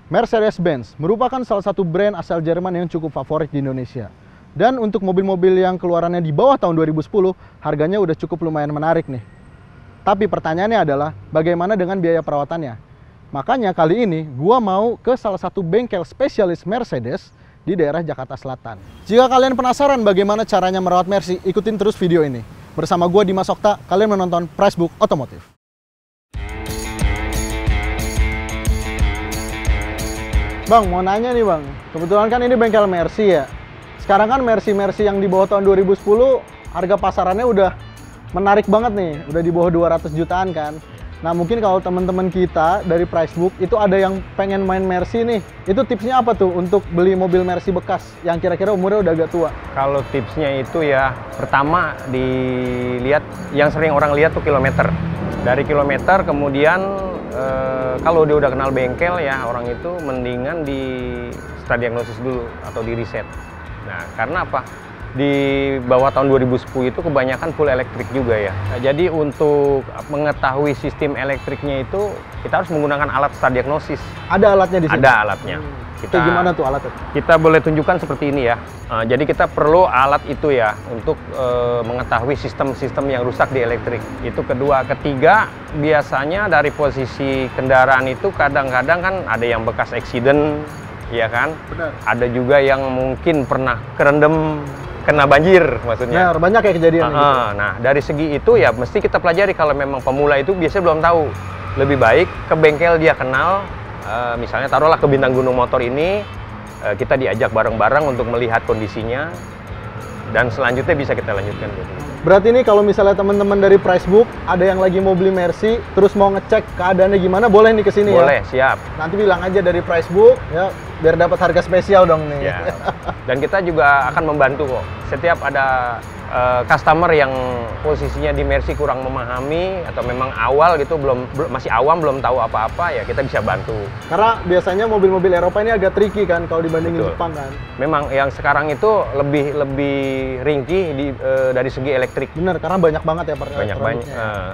Mercedes-Benz merupakan salah satu brand asal Jerman yang cukup favorit di Indonesia. Dan untuk mobil-mobil yang keluarannya di bawah tahun 2010, harganya udah cukup lumayan menarik nih. Tapi pertanyaannya adalah, bagaimana dengan biaya perawatannya? Makanya kali ini, gua mau ke salah satu bengkel spesialis Mercedes di daerah Jakarta Selatan. Jika kalian penasaran bagaimana caranya merawat Mercy, ikutin terus video ini. Bersama gua Dimas Okta, kalian menonton Pricebook Otomotif. Bang, mau nanya nih bang, kebetulan kan ini bengkel Mercy ya. Sekarang kan Mercy yang di bawah tahun 2010, harga pasarannya udah menarik banget nih, udah di bawah 200 jutaan kan. Nah mungkin kalau teman-teman kita dari Pricebook itu ada yang pengen main Mercy nih, itu tipsnya apa tuh untuk beli mobil Mercy bekas yang kira-kira umurnya udah agak tua? Kalau tipsnya itu ya, pertama dilihat, yang sering orang lihat tuh kilometer. Dari kilometer kemudian kalau dia udah kenal bengkel ya, orang itu mendingan di start diagnosis dulu atau di riset. Nah, karena apa? Di bawah tahun 2010 itu kebanyakan full elektrik juga ya. Nah, jadi untuk mengetahui sistem elektriknya itu kita harus menggunakan alat start diagnosis. Ada alatnya di sini? Ada alatnya. Itu gimana tuh alatnya? Kita boleh tunjukkan seperti ini ya. Jadi kita perlu alat itu ya untuk mengetahui sistem-sistem yang rusak di elektrik. Itu kedua. Ketiga, biasanya dari posisi kendaraan itu kadang-kadang kan ada yang bekas accident, ya kan? Benar. Ada juga yang mungkin pernah kerendam, kena banjir maksudnya. Benar, banyak ya kejadian gitu. Nah, dari segi itu ya mesti kita pelajari. Kalau memang pemula itu biasanya belum tahu. Lebih baik ke bengkel dia kenal. Misalnya taruhlah ke Bintang Gunung Motor ini, kita diajak bareng-bareng untuk melihat kondisinya, dan selanjutnya bisa kita lanjutkan. Berarti ini kalau misalnya teman-teman dari Pricebook ada yang lagi mau beli Mercy, terus mau ngecek keadaannya gimana, boleh nih kesini ya? Boleh, siap. Nanti bilang aja dari Pricebook ya, biar dapat harga spesial dong nih. Ya. Dan kita juga akan membantu kok. Setiap ada customer yang posisinya di Mercy kurang memahami atau memang awal gitu, masih awam, belum tahu apa-apa, ya kita bisa bantu. Karena biasanya mobil-mobil Eropa ini agak tricky kan kalau dibandingin Jepang kan. Memang yang sekarang itu lebih ringkih dari segi elektrik. Bener, karena banyak banget ya banyak.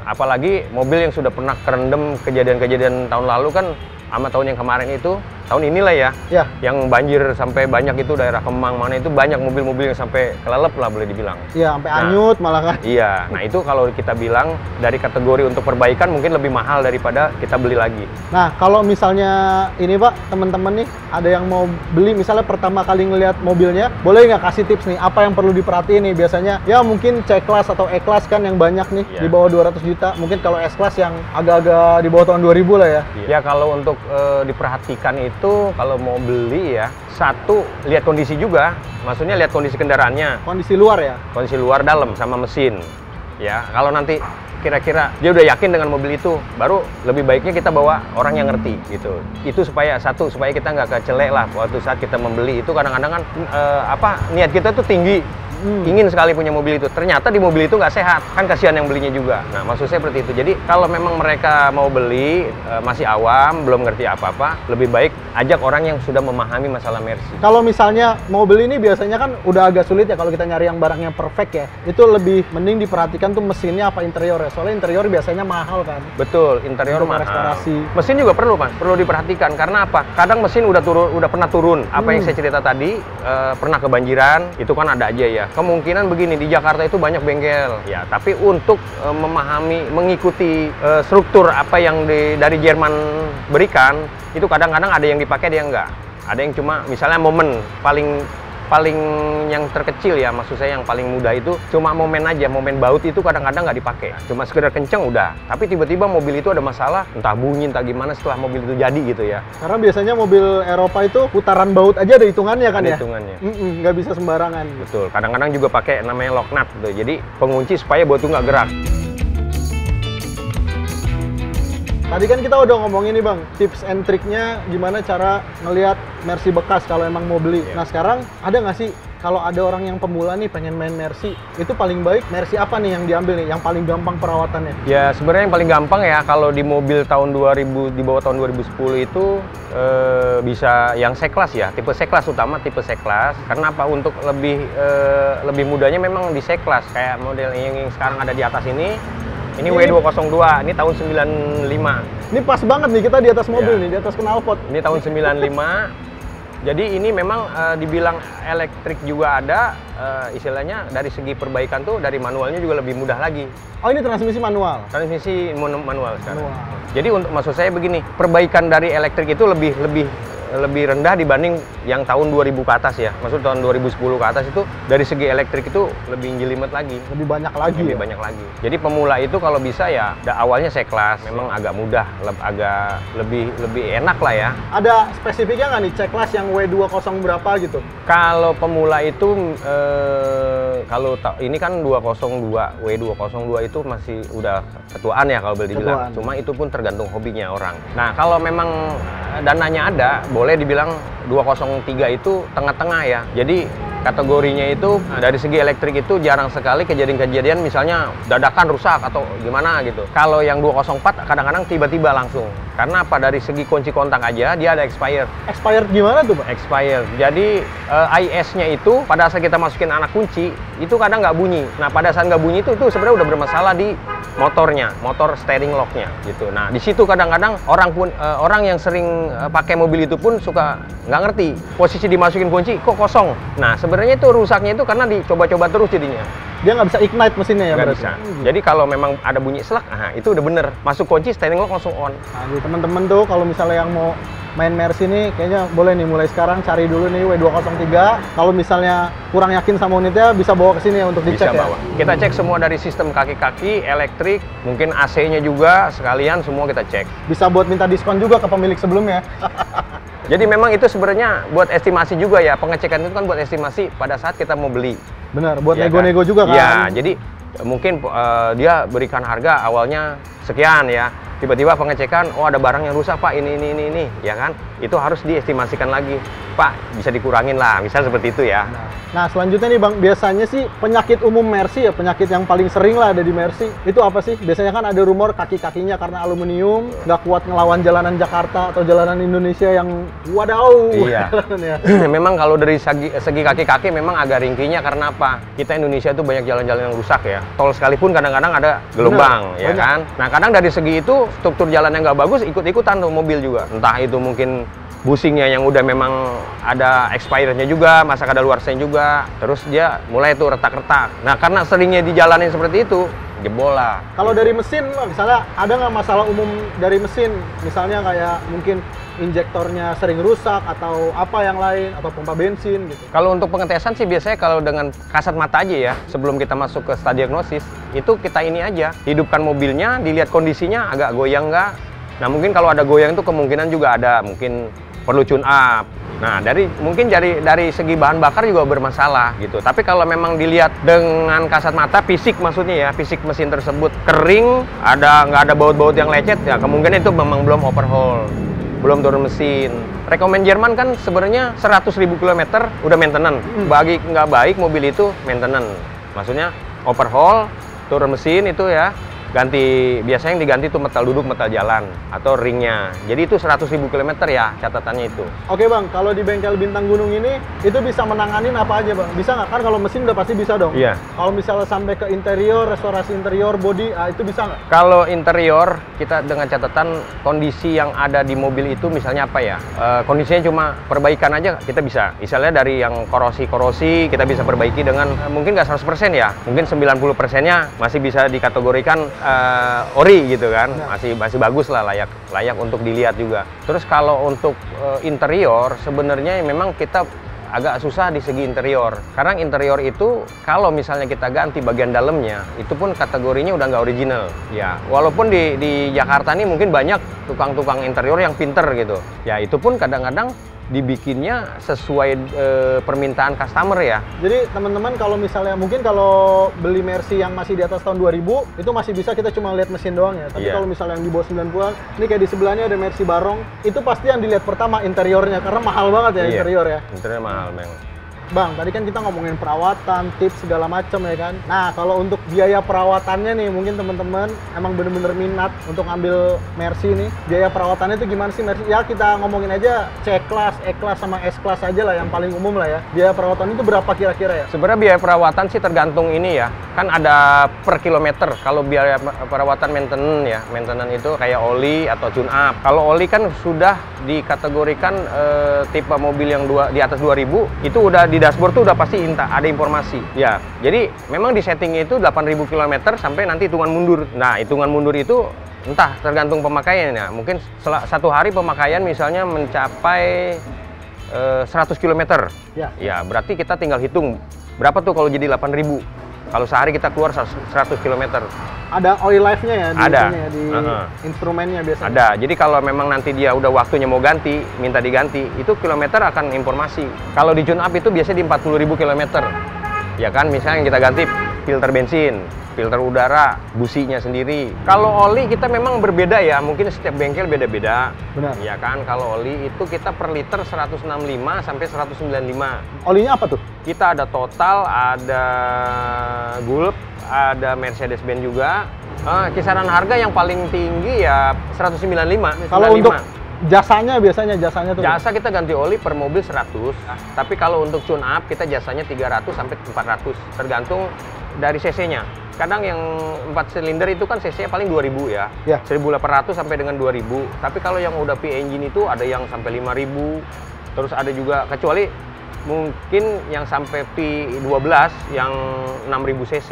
Apalagi mobil yang sudah pernah kerendam kejadian-kejadian tahun lalu kan, sama tahun yang kemarin itu, tahun inilah ya, yang banjir sampai banyak itu daerah Kemang mana itu banyak mobil-mobil yang sampai kelelep lah boleh dibilang. Iya, sampai anyut malah kan. Iya, nah itu kalau kita bilang dari kategori untuk perbaikan mungkin lebih mahal daripada kita beli lagi. Nah, kalau misalnya ini Pak, teman-teman nih ada yang mau beli misalnya pertama kali ngelihat mobilnya, boleh nggak kasih tips nih, apa yang perlu diperhatiin nih biasanya? Ya mungkin C-Class atau E-Class kan yang banyak nih, di bawah 200 juta. Mungkin kalau S-Class yang agak-agak di bawah tahun 2000 lah ya. Ya kalau untuk diperhatikan itu, kalau mau beli ya, satu, lihat kondisi juga. Maksudnya lihat kondisi kendaraannya. Kondisi luar ya? Kondisi luar, dalam, sama mesin. Ya, kalau nanti kira-kira dia udah yakin dengan mobil itu, baru lebih baiknya kita bawa orang yang ngerti gitu. Itu supaya kita nggak kecelek lah waktu saat kita membeli itu. Kadang-kadang kan niat kita tuh tinggi. Ingin sekali punya mobil itu, ternyata di mobil itu nggak sehat, kan kasihan yang belinya juga. Nah, maksud saya seperti itu. Jadi kalau memang mereka mau beli masih awam, belum ngerti apa-apa, lebih baik ajak orang yang sudah memahami masalah Mercy. Kalau misalnya mau beli ini biasanya kan udah agak sulit ya kalau kita nyari yang barangnya perfect ya. Itu lebih mending diperhatikan tuh mesinnya apa interior ya. Soalnya interior biasanya mahal kan. Betul, interior mahal. Restorasi. Mesin juga perlu, Mas. Perlu diperhatikan karena apa? Kadang mesin udah pernah turun. Apa yang saya cerita tadi, pernah kebanjiran, itu kan ada aja ya. Kemungkinan begini, di Jakarta itu banyak bengkel ya, tapi untuk mengikuti struktur apa yang dari Jerman berikan, itu kadang-kadang ada yang dipakai, ada yang enggak. Ada yang cuma misalnya momen paling yang terkecil ya, maksud saya yang paling mudah itu cuma momen aja, momen baut itu kadang-kadang nggak dipakai, cuma sekedar kenceng udah, tapi tiba-tiba mobil itu ada masalah, entah bunyi entah gimana setelah mobil itu jadi gitu ya. Karena biasanya mobil Eropa itu putaran baut aja ada hitungannya kan ya? Hitungannya. Nggak bisa sembarangan. Betul, kadang-kadang juga pakai namanya lock nut gitu, jadi pengunci supaya baut itu nggak gerak. Tadi kan kita udah ngomongin nih Bang, tips and triknya gimana cara ngelihat Mercy bekas kalau emang mau beli. Nah sekarang ada nggak sih, kalau ada orang yang pemula nih pengen main Mercy, itu paling baik Mercy apa nih yang diambil nih, yang paling gampang perawatannya? Ya sebenarnya yang paling gampang ya, kalau di mobil tahun 2000, di bawah tahun 2010 itu bisa yang C-Class ya, tipe C-Class, utama tipe C-Class. Karena apa? Untuk lebih mudahnya memang di C-Class, kayak model yang sekarang ada di atas ini. Ini W202, ini tahun 95. Ini pas banget nih kita di atas mobil Iya. nih, di atas knalpot. Ini tahun 95. Jadi ini memang dibilang elektrik juga ada, istilahnya dari segi perbaikan tuh dari manualnya juga lebih mudah lagi. Oh, ini transmisi manual. Transmisi manual sekarang. Manual. Jadi untuk maksud saya begini, perbaikan dari elektrik itu lebih rendah dibanding yang tahun 2000 ke atas ya. Maksud tahun 2010 ke atas itu dari segi elektrik itu lebih jelimet lagi. Lebih banyak lagi. Lebih Ya? banyak lagi. Jadi pemula itu kalau bisa ya awalnya C-Class, memang agak mudah, agak lebih enak lah ya. Ada spesifiknya nggak nih C-Class yang W20 berapa gitu? Kalau pemula itu ini kan 202, W202 itu masih udah ketuaan ya kalau boleh dibilang. Ketuaan. Cuma itu pun tergantung hobinya orang. Nah, kalau memang dananya ada, boleh dibilang 203 itu tengah-tengah ya. Jadi kategorinya itu dari segi elektrik itu jarang sekali kejadian-kejadian misalnya dadakan rusak atau gimana gitu. Kalau yang 204 kadang-kadang tiba-tiba langsung. Karena apa? Dari segi kunci kontak aja dia ada expired. Expired gimana tuh, Pak? Expired. Jadi IS-nya itu pada saat kita masukin anak kunci itu kadang nggak bunyi. Nah, pada saat nggak bunyi itu sebenarnya udah bermasalah di motornya, motor steering lock-nya gitu. Nah, di situ kadang-kadang orang yang sering pakai mobil itu pun suka nggak ngerti posisi dimasukin kunci kok kosong. Nah, sebenarnya itu rusaknya itu karena dicoba-coba terus jadinya. Dia nggak bisa ignite mesinnya ya Nggak berarti? bisa. Jadi kalau memang ada bunyi selak, itu udah bener. Masuk kunci steering lock langsung on. Nah, jadi teman-teman tuh kalau misalnya yang mau main Mercy nih kayaknya boleh nih mulai sekarang cari dulu nih W203. Kalau misalnya kurang yakin sama unitnya bisa bawa ke sini ya untuk dicek Bisa bawa. Kita cek semua dari sistem kaki-kaki, elektrik, mungkin AC-nya juga sekalian semua kita cek. Bisa buat minta diskon juga ke pemilik sebelumnya. Jadi memang itu sebenarnya buat estimasi juga ya, pengecekan itu kan buat estimasi pada saat kita mau beli. Benar, buat Ya nego-nego kan? juga kan? Ya, jadi mungkin dia berikan harga awalnya sekian ya. Tiba-tiba pengecekan, oh ada barang yang rusak Pak, ini, ya kan? Itu harus diestimasikan lagi. Pak, bisa dikurangin lah, misalnya seperti itu ya. Nah, selanjutnya nih Bang, biasanya sih penyakit umum Mercy ya, penyakit yang paling sering lah ada di Mercy. Itu apa sih? Biasanya kan ada rumor kaki-kakinya karena aluminium, nggak kuat ngelawan jalanan Jakarta atau jalanan Indonesia yang wadaw. Iya. Ya. Memang kalau dari segi kaki-kaki memang agak ringkinya karena apa? Kita Indonesia itu banyak jalan-jalan yang rusak ya. Tol sekalipun kadang-kadang ada gelombang, ya banyak. kan? Nah, kadang dari segi itu struktur jalan yang nggak bagus ikut-ikutan tuh mobil juga. Entah itu mungkin bushingnya yang udah memang ada expirednya juga, masa kadaluarsanya juga, terus dia mulai tuh retak-retak. Nah, karena seringnya dijalanin seperti itu, jebol lah. Kalau dari mesin, misalnya ada nggak masalah umum dari mesin? Misalnya kayak mungkin injektornya sering rusak atau apa yang lain, atau pompa bensin gitu. Kalau untuk pengetesan sih biasanya kalau dengan kasat mata aja ya, sebelum kita masuk ke stadion diagnosis, itu kita ini aja, hidupkan mobilnya, dilihat kondisinya agak goyang nggak. Nah, mungkin kalau ada goyang itu kemungkinan juga ada, mungkin perlu tune up. Nah, mungkin dari segi bahan bakar juga bermasalah gitu. Tapi kalau memang dilihat dengan kasat mata, fisik maksudnya ya, fisik mesin tersebut kering, nggak ada baut-baut yang lecet, ya kemungkinan itu memang belum overhaul, belum turun mesin. Rekomen Jerman kan sebenarnya 100.000 km udah maintenance. Bagi nggak baik mobil itu maintenance. Maksudnya overhaul, turun mesin itu ya, biasanya yang diganti itu metal duduk, metal jalan, atau ringnya. Jadi itu 100.000 km ya catatannya itu. Oke Bang, kalau di bengkel Bintang Gunung ini, itu bisa menanganin apa aja Bang? Bisa nggak? Kan kalau mesin udah pasti bisa dong. Iya. Kalau misalnya sampai ke interior, restorasi interior, body, itu bisa nggak? Kalau interior, kita dengan catatan kondisi yang ada di mobil itu misalnya apa ya, kondisinya cuma perbaikan aja kita bisa. Misalnya dari yang korosi-korosi, kita bisa perbaiki dengan mungkin nggak 100% ya, mungkin 90%-nya masih bisa dikategorikan ori gitu kan, masih bagus lah, layak untuk dilihat juga. Terus kalau untuk interior sebenarnya memang kita agak susah di segi interior, karena interior itu kalau misalnya kita ganti bagian dalamnya itu pun kategorinya udah nggak original ya. Walaupun di Jakarta ini mungkin banyak tukang-tukang interior yang pinter gitu ya, itu pun kadang-kadang dibikinnya sesuai permintaan customer ya. Jadi teman-teman kalau misalnya mungkin kalau beli Mercy yang masih di atas tahun 2000 itu masih bisa kita cuma lihat mesin doang ya. Tapi kalau misalnya yang di bawah 90-an, ini kayak di sebelahnya ada Mercy Barong, itu pasti yang dilihat pertama interiornya karena mahal banget ya interior ya. Interior mahal memang. Bang, tadi kan kita ngomongin perawatan, tips segala macam ya kan. Nah, kalau untuk biaya perawatannya nih, mungkin teman-teman emang bener-bener minat untuk ambil Mercy nih. Biaya perawatannya itu gimana sih Mercy? Ya kita ngomongin aja C-Class, E-Class sama S-Class aja lah yang paling umum lah ya. Biaya perawatan itu berapa kira-kira ya? Sebenarnya biaya perawatan sih tergantung ini ya. Kan ada per kilometer. Kalau biaya perawatan maintenance itu kayak oli atau tune up. Kalau oli kan sudah dikategorikan tipe mobil yang di atas 2000 itu udah di dashboard tuh udah pasti ada informasi. Ya, jadi memang di setting itu 8000 km sampai nanti hitungan mundur. Nah, hitungan mundur itu entah tergantung pemakaiannya. Mungkin satu hari pemakaian misalnya mencapai 100 km. Ya, berarti kita tinggal hitung berapa tuh kalau jadi 8000. Kalau sehari kita keluar 100 km. Ada oil life-nya ya? Ada. Di instrumennya biasanya? Ada. Jadi kalau memang nanti dia udah waktunya mau ganti, minta diganti, itu kilometer akan informasi. Kalau di tune up itu biasanya di 40.000 km. Ya kan, misalnya kita ganti filter bensin, filter udara, businya sendiri. Kalau oli kita memang berbeda ya, mungkin setiap bengkel beda-beda. Benar. Ya kan, kalau oli itu kita per liter 165 sampai 195. Olinya apa tuh? Kita ada Total, ada Gulf, ada Mercedes-Benz juga. Kisaran harga yang paling tinggi ya 195. Kalau untuk jasanya jasanya tuh? Jasa kita ganti oli per mobil 100. Tapi kalau untuk tune up kita jasanya 300 sampai 400 tergantung dari cc-nya. Kadang yang 4 silinder itu kan cc-nya paling 2000 ya. 1800 sampai dengan 2000. Tapi kalau yang udah P-engine itu ada yang sampai 5000. Terus ada juga kecuali mungkin yang sampai P12 yang 6000 cc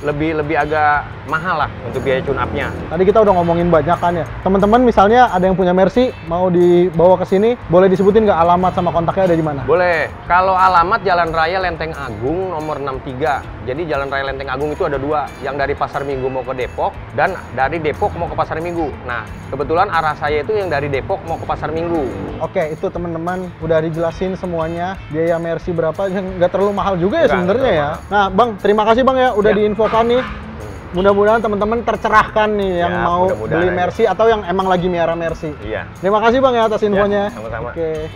lebih agak mahal lah untuk biaya tune up-nya. Tadi kita udah ngomongin banyak kan ya. Teman-teman misalnya ada yang punya Mercy mau dibawa ke sini, boleh disebutin nggak alamat sama kontaknya ada di mana? Boleh. Kalau alamat Jalan Raya Lenteng Agung nomor 63. Jadi Jalan Raya Lenteng Agung itu ada dua, yang dari Pasar Minggu mau ke Depok dan dari Depok mau ke Pasar Minggu. Nah, kebetulan arah saya itu yang dari Depok mau ke Pasar Minggu. Oke, itu teman-teman udah dijelasin semuanya. Biaya Mercy berapa, nggak terlalu mahal juga ya sebenarnya ya. Nah, Bang, terima kasih Bang ya udah diinfokan nih. Mudah-mudahan teman-teman tercerahkan nih yang mau beli Mercy atau yang emang lagi miara Mercy. Iya. Terima kasih Bang ya atas infonya. Sama-sama. Oke.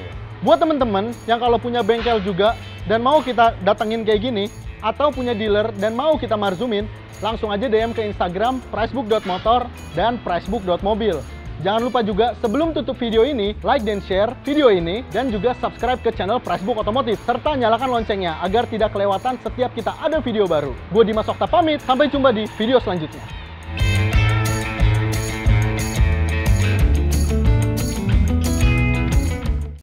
Buat teman-teman yang kalau punya bengkel juga dan mau kita datengin kayak gini atau punya dealer dan mau kita marzumin, langsung aja DM ke Instagram pricebook.motor dan pricebook.mobil. Jangan lupa juga sebelum tutup video ini, like dan share video ini dan juga subscribe ke channel Pricebook Otomotif serta nyalakan loncengnya agar tidak kelewatan setiap kita ada video baru. Gue Dimas Okta pamit, sampai jumpa di video selanjutnya.